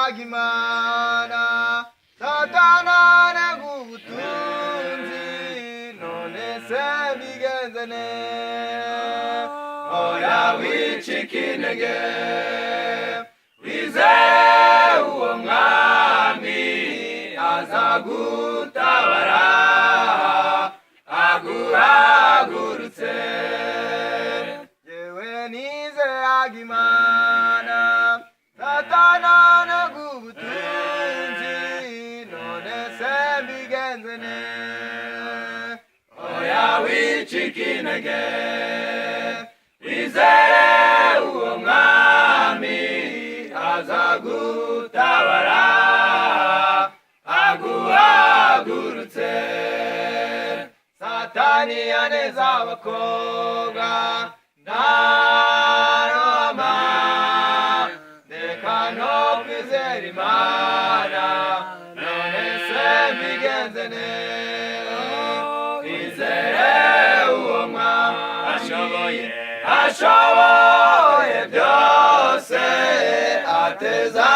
agimana satana nagubutunzi none se bigenzene oya wichikinege wizere uwo mwami azagutabara aguhagurutse yewe nizere agimana satana nagubutunzi none se mbigenzene oya wichikinege wizere uwo mwami azagutabara aguhagurutse satani yaneza abakobwa ntarohama ndeka no kwizera imana none se mbigenzene wizere uwo mwami ashoboye byose ateza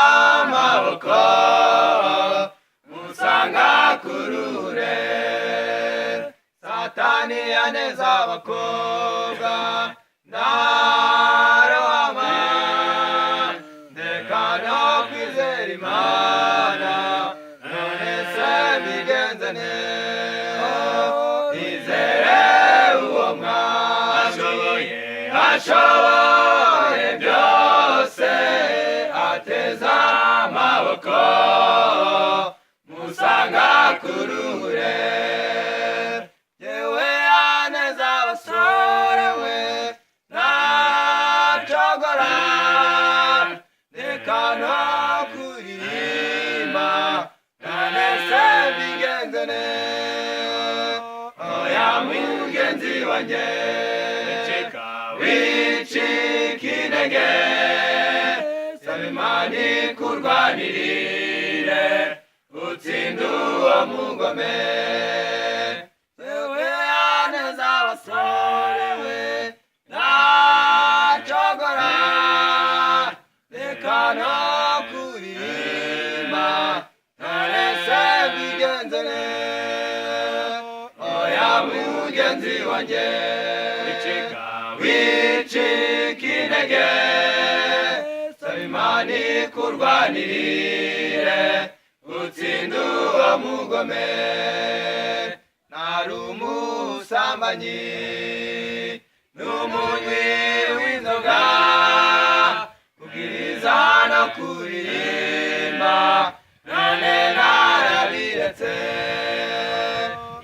amaboko musanga kurure satani yaneza abakobwa ntarohama ndeka no kwizera imana none se mbigenzene izere uwo mwami ashoboye byose ateza amaboko musanga kurure yewe yaneza abasore we ntacogora ndeka no kuririmba none se mbigenzene oya mugenzi wanjye wichikinege saba imana ikurwanirire utsinde uwo mugome yewe yaneza abasore we ntacogora reka no kuririmba none se mbigenzene oya mugenzi wanjye wichikinege saba imana ikurwanirire utsinde uwo mugome ntari umusambanyi n'umunywi w'inzoga kubwiriza no kuririmba none narabiretse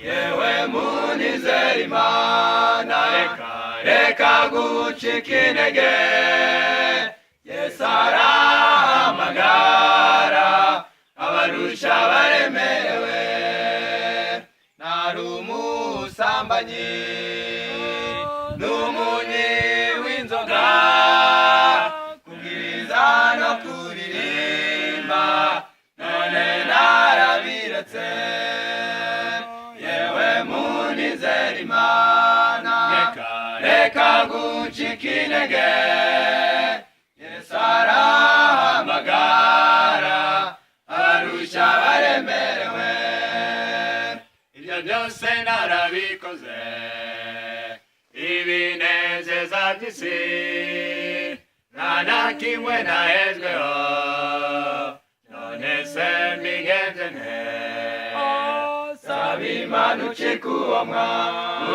yewe munizera imana reka gucika intege yesu arahamagara abarusha baremerewe ntari umusambanyi n'umunywi w'inzoga kubwiriza no kuririmba none narabiretse yewe munizera imana reka gucika intege yesu arahamagara abarusha baremerewe ibyo byose narabikoze ibinezeza by'isi nta na kimwe nahezweho none se mbigenzene saba imana ucika uwo mwami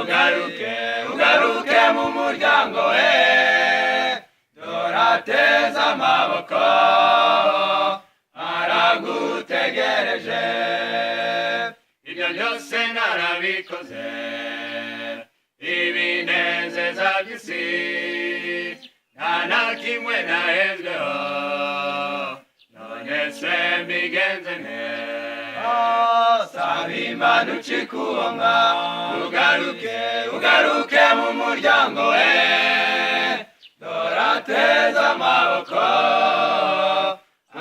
ugaruke mu muryango we dore ateze amaboko aragutegereje ibyo byose narabikoze ibinezeza by'isi nta na kimwe nahezweho none se mbigenzene saba imana ucika uwo mwami ugaruke mu muryango we dore ateze amaboko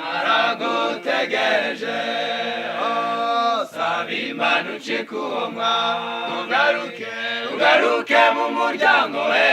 aragutegereje saba imana ucika uwo mwami ugaruke mu muryango we